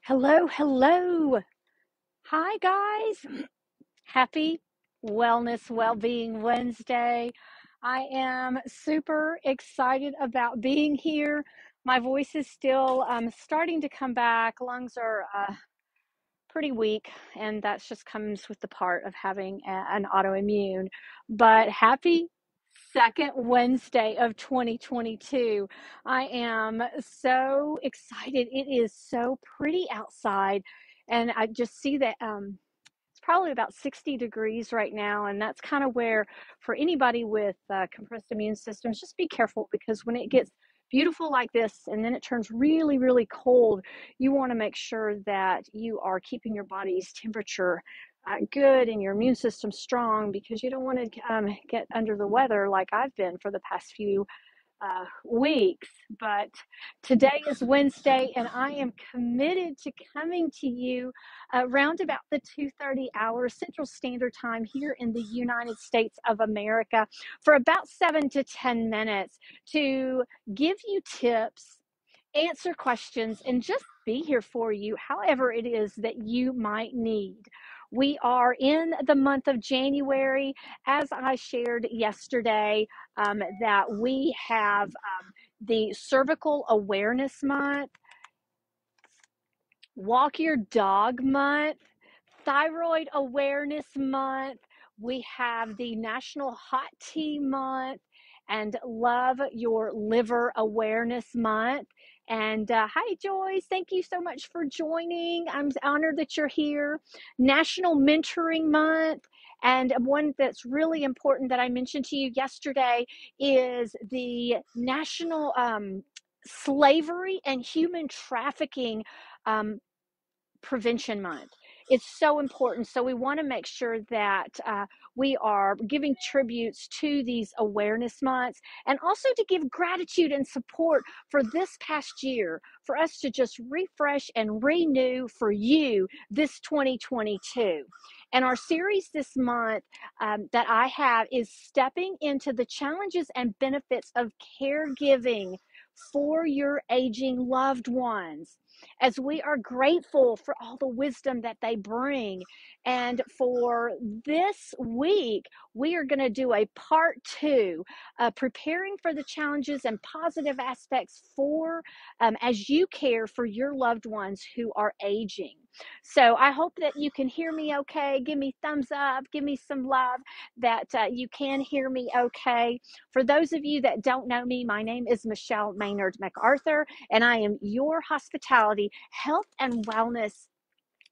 Hello, hello. Hi, guys. Happy Wellness Wellbeing Wednesday. I am super excited about being here. My voice is still starting to come back. Lungs are pretty weak, and that just comes with the part of having an autoimmune. But happy second Wednesday of 2022. I am so excited. It is so pretty outside, and I just see that it's probably about 60 degrees right now, and that's kind of where, for anybody with compressed immune systems, just be careful because when it gets beautiful like this and then it turns really, really cold, you want to make sure that you are keeping your body's temperature good and your immune system strong because you don't want to get under the weather like I've been for the past few weeks. But today is Wednesday, and I am committed to coming to you around about the 2:30 hour Central Standard Time here in the United States of America for about 7 to 10 minutes to give you tips, answer questions, and just be here for you, however it is that you might need. We are in the month of January, as I shared yesterday, that we have the Cervical Awareness Month, Walk Your Dog Month, Thyroid Awareness Month. We have the National Hot Tea Month and Love Your Liver Awareness Month. And hi, Joyce. Thank you so much for joining. I'm honored that you're here. National Mentoring Month. And one that's really important that I mentioned to you yesterday is the National Slavery and Human Trafficking Prevention Month. It's so important. So we want to make sure that we are giving tributes to these awareness months and also to give gratitude and support for this past year, for us to just refresh and renew for you this 2022. And our series this month that I have is Stepping into the Challenges and Benefits of Caregiving for Your Aging Loved Ones, as we are grateful for all the wisdom that they bring. And for this week, we are going to do a part two, preparing for the challenges and positive aspects for as you care for your loved ones who are aging. So I hope that you can hear me okay. Give me thumbs up, give me some love that you can hear me okay. For those of you that don't know me, my name is Michelle Maynard MacArthur, and I am your hospitality, health, and wellness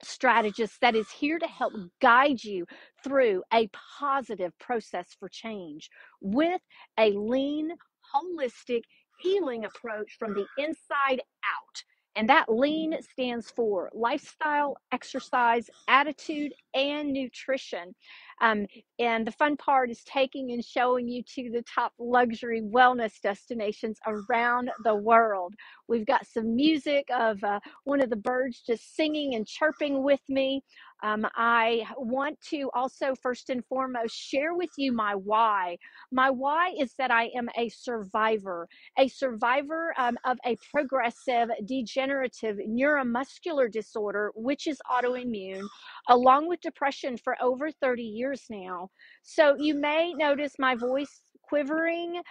strategist that is here to help guide you through a positive process for change with a lean, holistic healing approach from the inside out. And that lean stands for lifestyle, exercise, attitude, and nutrition. And the fun part is taking and showing you to the top luxury wellness destinations around the world. We've got some music of one of the birds just singing and chirping with me. I want to also, first and foremost, share with you my why. My why is that I am a survivor of a progressive degenerative neuromuscular disorder, which is autoimmune, along with depression for over 30 years now. So you may notice my voice quivering,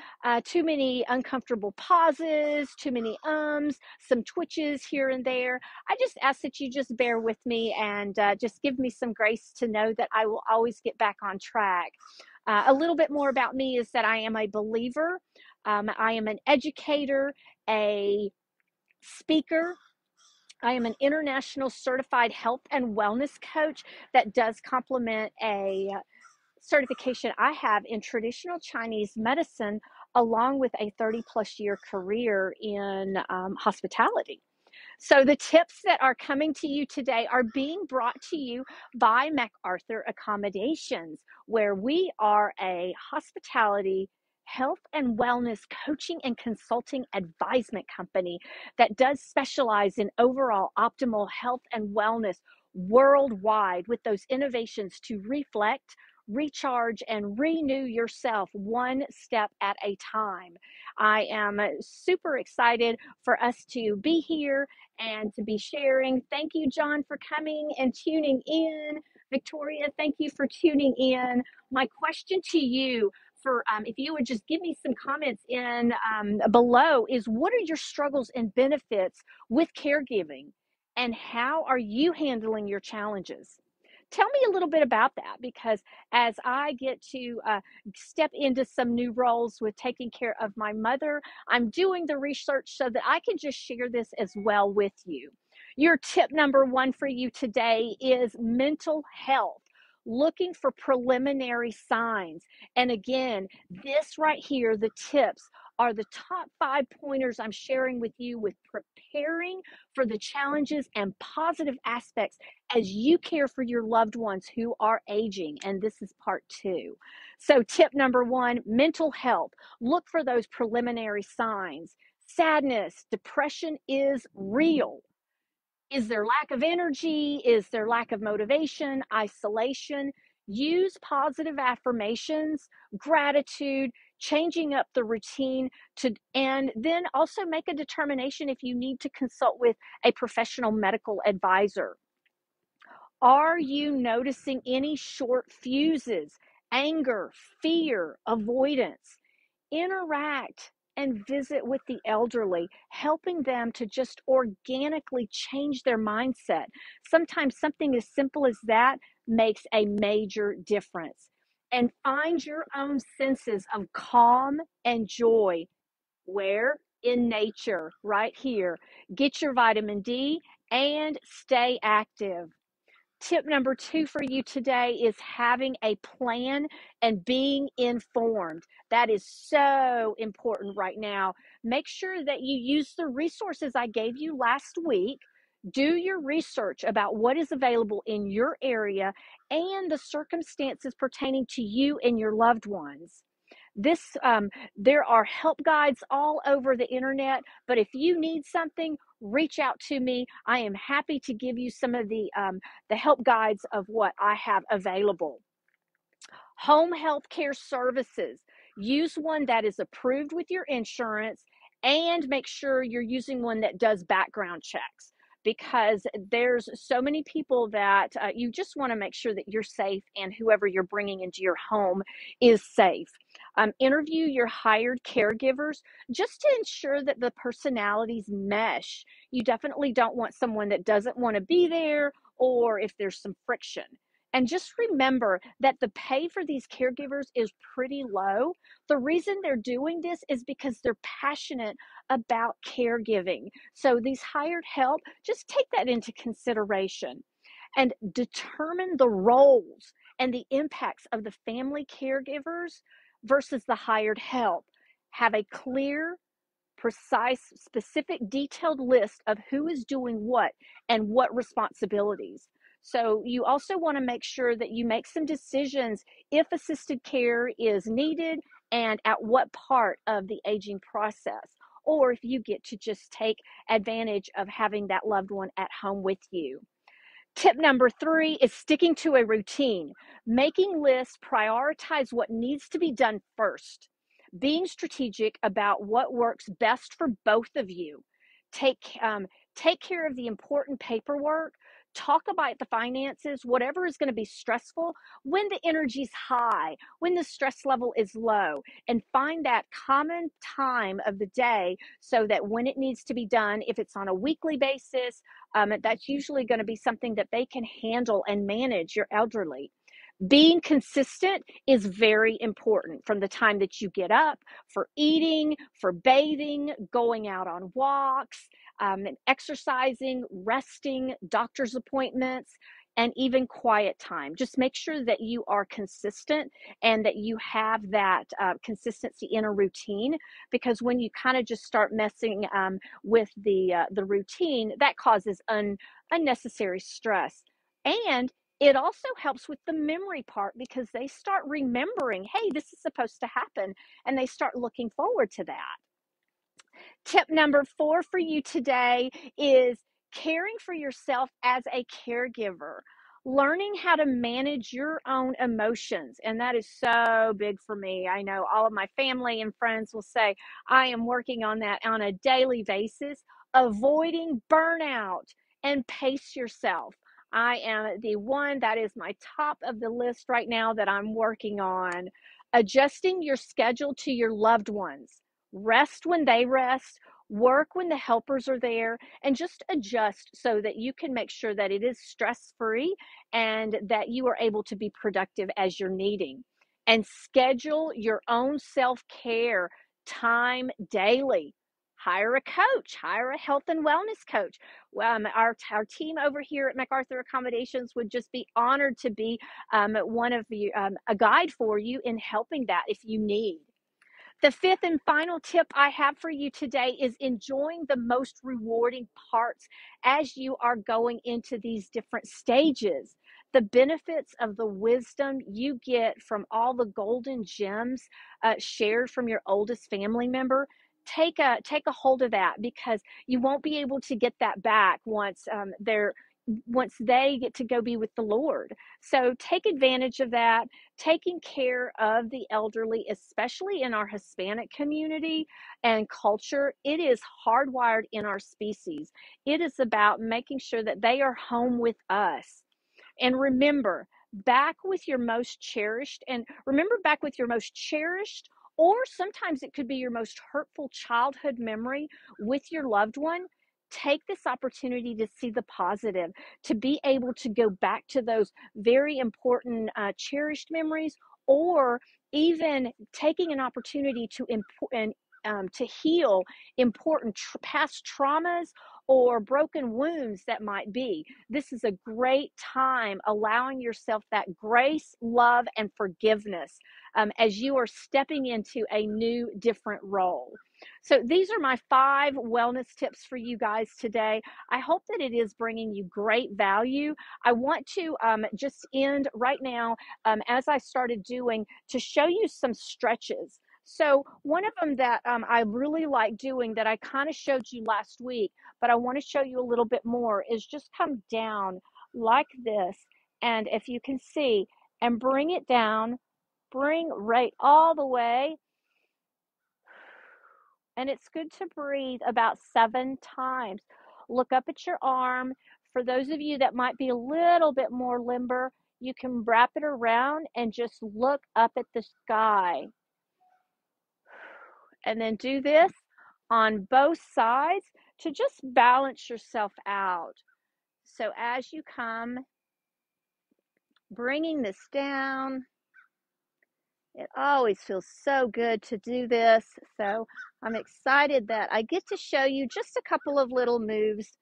too many uncomfortable pauses, too many some twitches here and there. I just ask that you just bear with me and just give me some grace to know that I will always get back on track. A little bit more about me is that I am a believer. I am an educator, a speaker. I am an international certified health and wellness coach that does complement a certification I have in traditional Chinese medicine, along with a 30 plus year career in hospitality. So the tips that are coming to you today are being brought to you by MacArthur Accommodations, where we are a hospitality, health, and wellness coaching and consulting advisement company that does specialize in overall optimal health and wellness worldwide, with those innovations to reflect, recharge, and renew yourself one step at a time. I am super excited for us to be here and to be sharing. Thank you, John, for coming and tuning in. Victoria, thank you for tuning in. My question to you, for if you would just give me some comments in below, is what are your struggles and benefits with caregiving, and how are you handling your challenges? Tell me a little bit about that, because as I get to step into some new roles with taking care of my mother, I'm doing the research so that I can just share this as well with you. Your tip number one for you today is mental health. Looking for preliminary signs. And again, this right here, the tips, are the top 5 pointers I'm sharing with you with preparing for the challenges and positive aspects as you care for your loved ones who are aging. And this is part 2. So, tip number 1, mental health. Look for those preliminary signs. Sadness, depression is real. Is there lack of energy? Is there lack of motivation, isolation? Use positive affirmations, gratitude, changing up the routine and then also make a determination if you need to consult with a professional medical advisor. Are you noticing any short fuses, anger, fear, avoidance? Interact and visit with the elderly, helping them to just organically change their mindset. Sometimes something as simple as that makes a major difference. And find your own senses of calm and joy. Where? In nature, right here. Get your vitamin D and stay active. Tip number 2 for you today is having a plan and being informed. That is so important right now. Make sure that you use the resources I gave you last week. Do your research about what is available in your area and the circumstances pertaining to you and your loved ones. This There are help guides all over the internet, but if you need something, reach out to me. I am happy to give you some of the help guides of what I have available. Home health care services. Use one that is approved with your insurance, and make sure you're using one that does background checks, because there's so many people that you just want to make sure that you're safe and whoever you're bringing into your home is safe. Interview your hired caregivers just to ensure that the personalities mesh. You definitely don't want someone that doesn't want to be there, or if there's some friction. And just remember that the pay for these caregivers is pretty low. The reason they're doing this is because they're passionate about caregiving. So these hired help, just take that into consideration and determine the roles and the impacts of the family caregivers versus the hired help. Have a clear, precise, specific, detailed list of who is doing what and what responsibilities. So you also want to make sure that you make some decisions if assisted care is needed and at what part of the aging process, or if you get to just take advantage of having that loved one at home with you. Tip number 3 is sticking to a routine. Making lists, prioritize what needs to be done first. Being strategic about what works best for both of you. Take care of the important paperwork. Talk about the finances, whatever is going to be stressful, when the energy's high, when the stress level is low, and find that common time of the day so that when it needs to be done, if it's on a weekly basis, that's usually going to be something that they can handle and manage, your elderly. Being consistent is very important, from the time that you get up, for eating, for bathing, going out on walks, exercising, resting, doctor's appointments, and even quiet time. Just make sure that you are consistent and that you have that consistency in a routine, because when you kind of just start messing with the routine, that causes unnecessary stress. And it also helps with the memory part, because they start remembering, hey, this is supposed to happen, and they start looking forward to that. Tip number 4 for you today is caring for yourself as a caregiver. learning how to manage your own emotions. And that is so big for me. I know all of my family and friends will say, I am working on that on a daily basis, avoiding burnout and pace yourself. I am the one that is my top of the list right now that I'm working on. Adjusting your schedule to your loved ones. Rest when they rest, work when the helpers are there, and just adjust so that you can make sure that it is stress free and that you are able to be productive as you're needing. And schedule your own self care time daily. Hire a coach, hire a health and wellness coach. Our team over here at MacArthur Accommodations would just be honored to be one of you, a guide for you in helping that if you need. The fifth and final tip I have for you today is enjoying the most rewarding parts as you are going into these different stages. The benefits of the wisdom you get from all the golden gems shared from your oldest family member. Take a hold of that, because you won't be able to get that back once they get to go be with the Lord. So take advantage of that. Taking care of the elderly, especially in our Hispanic community and culture, it is hardwired in our species. It is about making sure that they are home with us. And remember back with your most cherished, or sometimes it could be your most hurtful childhood memory with your loved one. Take this opportunity to see the positive, to be able to go back to those very important, cherished memories, or even taking an opportunity to heal important past traumas or broken wounds that might be. This is a great time allowing yourself that grace, love, and forgiveness as you are stepping into a new, different role. So these are my 5 wellness tips for you guys today. I hope that it is bringing you great value. I want to just end right now, as I started doing, to show you some stretches. So one of them that I really like doing, that I kind of showed you last week, but I want to show you a little bit more, is just come down like this. And if you can see, and bring it down, bring right all the way. And it's good to breathe about 7 times. Look up at your arm. For those of you that might be a little bit more limber, you can wrap it around and just look up at the sky. And then do this on both sides to just balance yourself out. So as you come, bringing this down, it always feels so good to do this. So I'm excited that I get to show you just a couple of little moves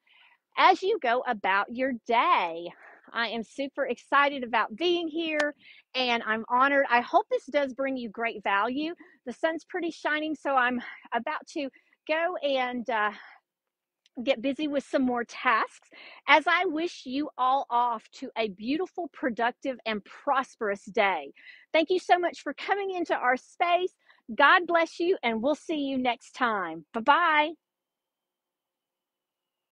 as you go about your day. I am super excited about being here, and I'm honored. I hope this does bring you great value. The sun's pretty shining, so I'm about to go and get busy with some more tasks, as I wish you all off to a beautiful, productive, and prosperous day. Thank you so much for coming into our space. God bless you, and we'll see you next time. Bye-bye.